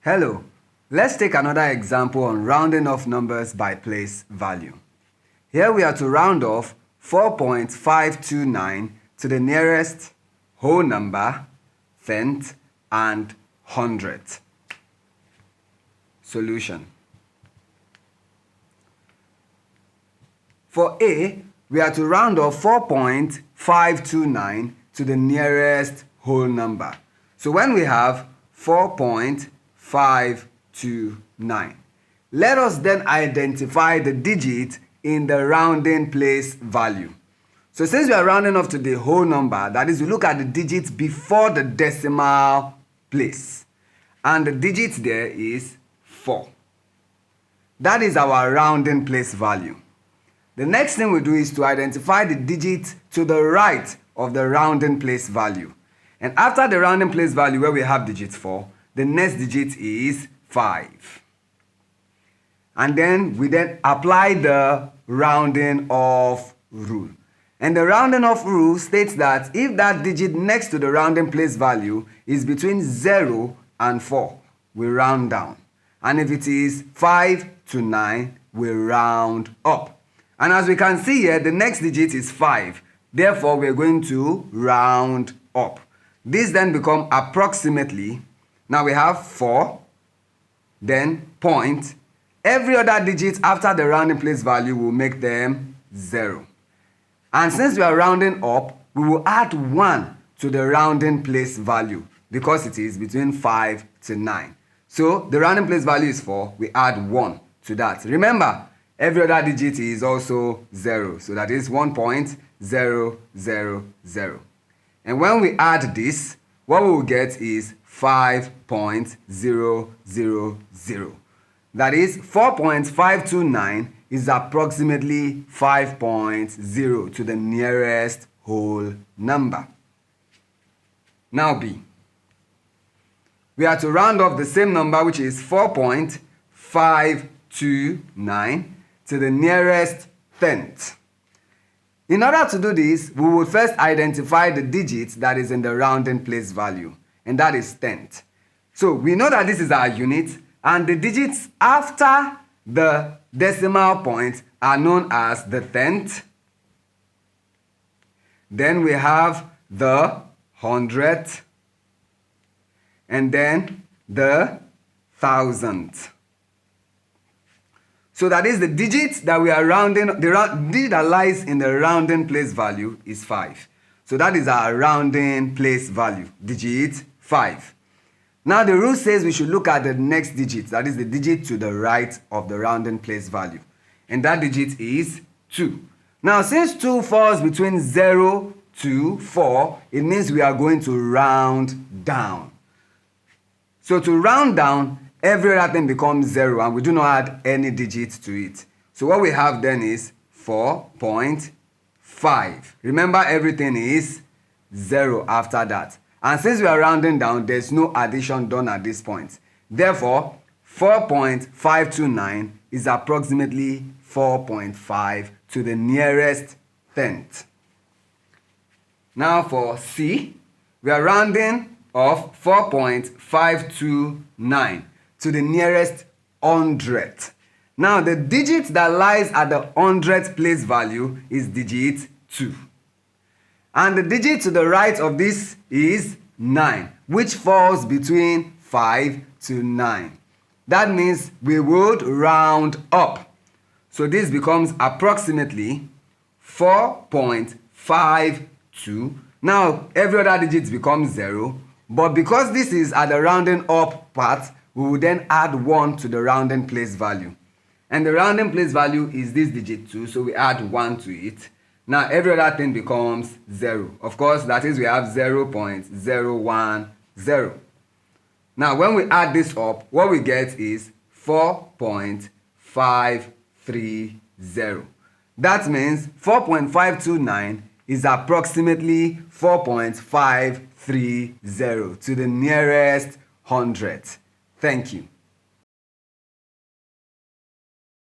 Hello, let's take another example on rounding off numbers by place value. Here we are to round off 4.529 to the nearest whole number, tenth, and hundredth. Solution. For A, we are to round off 4.529 to the nearest whole number. So when we have 4.529, let us then identify the digit in the rounding place value. So since we are rounding off to the whole number, that is, we look at the digits before the decimal place. And the digit there is 4. That is our rounding place value. The next thing we do is to identify the digit to the right of the rounding place value. And after the rounding place value where we have digit 4, the next digit is 5. And then we apply the rounding off rule. And the rounding off rule states that if that digit next to the rounding place value is between 0 and 4, we round down. And if it is 5 to 9, we round up. And as we can see here, the next digit is 5. Therefore, we're going to round up. This then becomes approximately, now we have 4, then point. Every other digit after the rounding place value will make them 0. And since we are rounding up, we will add 1 to the rounding place value because it is between 5 to 9. So the rounding place value is 4, we add 1 to that. Remember, every other digit is also 0, so that is 1.000. And when we add this, what we will get is 5.000. That is, 4.529 is approximately 5.0 to the nearest whole number. Now B. We are to round off the same number, which is 4.529 to the nearest tenth. In order to do this, we will first identify the digit that is in the rounding place value, and that is tenth. So we know that this is our unit, and the digits after the decimal point are known as the tenth. Then we have the hundredth, and then the thousandth. So that is the digit that we are rounding, the digit that lies in the rounding place value is 5. So that is our rounding place value, digit 5. Now the rule says we should look at the next digit, that is the digit to the right of the rounding place value. And that digit is 2. Now since 2 falls between 0 to 4, it means we are going to round down. So to round down, every other thing becomes 0 and we do not add any digit to it. So what we have then is 4.5. Remember, everything is 0 after that. And since we are rounding down, there's no addition done at this point. Therefore, 4.529 is approximately 4.5 to the nearest tenth. Now for C, we are rounding off 4.529 to the nearest hundredth. Now the digit that lies at the hundredth place value is digit 2. And the digit to the right of this is 9, which falls between 5 to 9. That means we would round up. So this becomes approximately 4.52. Now every other digit becomes 0, but because this is at the rounding up part, we will then add 1 to the rounding place value. And the rounding place value is this digit 2, so we add 1 to it. Now every other thing becomes 0. Of course, that is, we have 0.010. Now when we add this up, what we get is 4.530. That means 4.529 is approximately 4.530 to the nearest hundredth. Thank you.